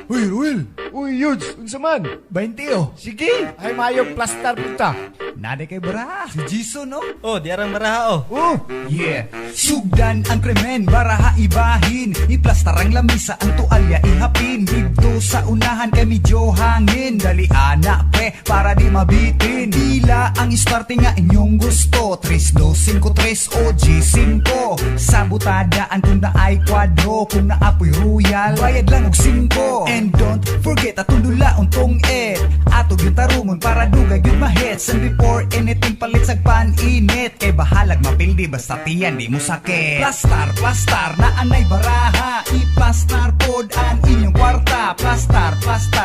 Uy, Ruel. Uy, Yudes, unsa man? 20 oh. Sige, ay mayong plastar punta. Nade kay baraha. Si Jason no? Oh, di arang baraha oh. Oh, Yeah. Sugdan ang krimen, baraha ibahin. Iplastar ang lamisa, ang tualya ihapin. Dito sa unahan kay medyo hangin. Dali anak pre, para di mabitin. Dila ang isparte nga inyong gusto. 3, 2, 5, 3 o G5. Sa butadaan kung na ay kwadro. Kung naapoy royal, bayad lang og 5. And don't forget atong dula untong ed. Ato yung tarungon para dugay yun mahits. And before anything palit sag pan-init. Kay bahalag mapildi basta tiyan di mo sakit. Plastar na anay baraha. Iplastar pod ang inyong kwarta. Plastar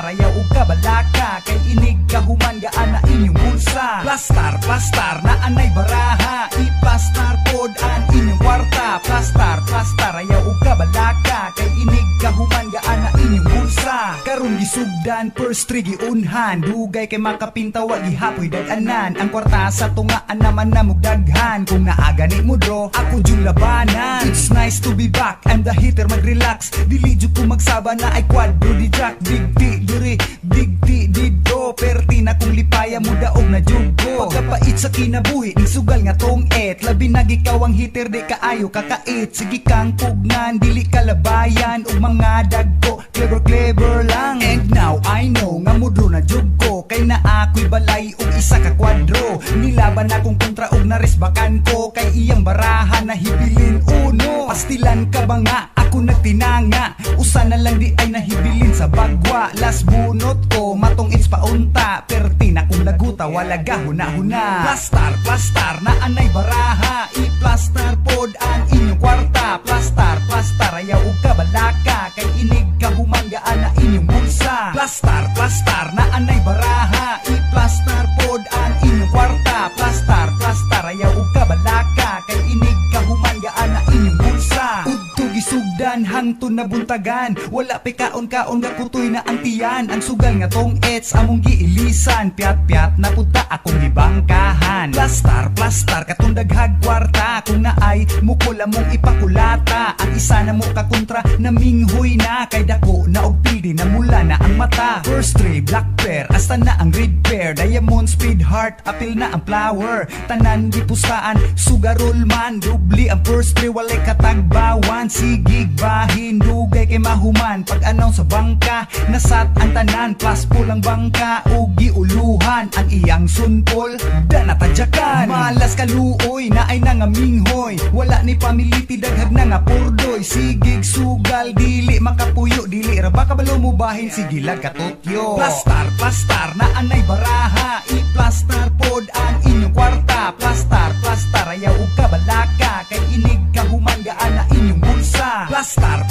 ayaw og kabalaka. Kay inig kahuman gaan na inyong bulsa. Plastar na anay baraha. Iplastar pod ang inyong kwarta. Plastar ayaw og kabalaka. Kay inig kahuman gaan na inyong bulsa. Karon gisugdan first three giunhan. Dugay kay makapintawa gihapoy daganan. Ang kwarta sa tungaan naman na mugdaghan. Kung naagani mo dro, ako yung labanan. It's nice to be back, I'm the hitter mag-relax. Dili jud ko magsaba na ay kwadro di jack. Digdi diri, digdi dito. Perti na kung lipaya mo daog na jugo. Pagkapait sa kinabuhi, ning sugal nga tong et. Labi na ikaw ang hitter, di kaayo kakait. Sige kang pugnan, dili kalabayan. Og mga dagko, clever lang. And now I know nga mudro na jugo. Kay na ako'y balay og isa ka kwadro. Nilaban akong kontra og narisbakan ko. Kay iyang barahan na hibilin uno. Pastilan ka ba nga? Ako nagtinanga. Usa na lang di ay nahibilin sa bagwa. Last bunot ko, matong it's paunta. Perti na kung laguta, wala gahuna-huna. Plastar na anay baraha. Iplastar pod ang inyong kwarta. Plastar ayaw og kabalaka. Kay inig kahuman gaan na inyong bulsa. Plastar na anay baraha. Iplastar pod ang inyong kwarta. Plastar ayaw og kabalaka. Kay inig kahuman gaan na inyong bulsa. Udto gisugdan hangtod na buntagan. Wala pe kaon-kaon nga kutoy na ang tiyan. Ang sugal nga tong ets among giilisan. Piat na punta akong gibangkahan. Plastar katong daghag kwarta. Kung naay mukol among ipakulata. Ang isa na mo kakontra na minghoy na. Kay dako na og pildi na mula na ang mata. First three black pair, asta na ang red pair. Diamond speed heart, apil na ang flower. Tanan di pusaan, sugarol man. Dubli ang first three, walay katagbawan. Sigig bahin, dugay kay mahuman. Pag announce sa bangka, nasat ang tanan. Plus pulang bangka, ugi uluhan. Ang iyang sunpol, da natadyakan. Malas kaluoy, na ay nangaminghoy. Wala ni pamiliti, daghag na nga purdoy. Sigig sugal, dili makapuyo. Dili ra baka balo mo bahin, sigilag katutyo. Plastar na anay baraha. Iplastar pod ang inyong kwarta. Plastar ayaw og kabalaka. Kay inig kahuman gaan na inyong bulsa. Plastar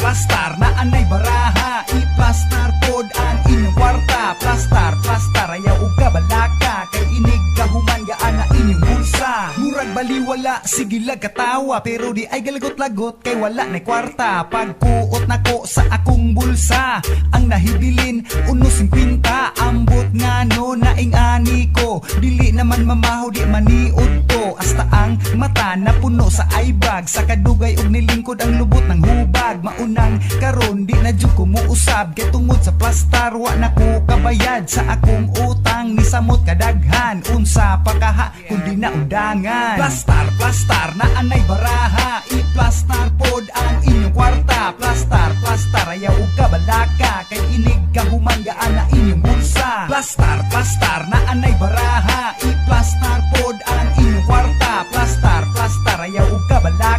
na anay baraha. Iplastar pod ang inyong kwarta. Plastar ayaw og kabalaka. Kay inig kahuman gaan na inyong bulsa. Murag baliwala, sigilag katawa. Pero di ay galagot-lagot kay wala na kwarta. Pagkuot nako sa akong bulsa. Ang nahibilin, 1.50. Ambot nga no, naing ani ko. Dili naman mamaho, di maniod ko. Hasta ang mata na puno sa aibag. Sa kadugay og nilingkod ang lubot ng hubag. Maunang karon, di na jud ko muusab. Kay tungod sa plastar, wa na ko kabayad. Sa akong utang, ni samot kadaghan. Unsa pakaha, kundi na undangan. Plastar na anay baraha. Iplastar pod ang inyong kwarta. Plastar ayaw og kabalaka. Kay inig kahuman gaan na inyong bulsa. Plastar na anay baraha. Iplastar pod ang inyong kwarta. Plastar ayaw og kabalaka.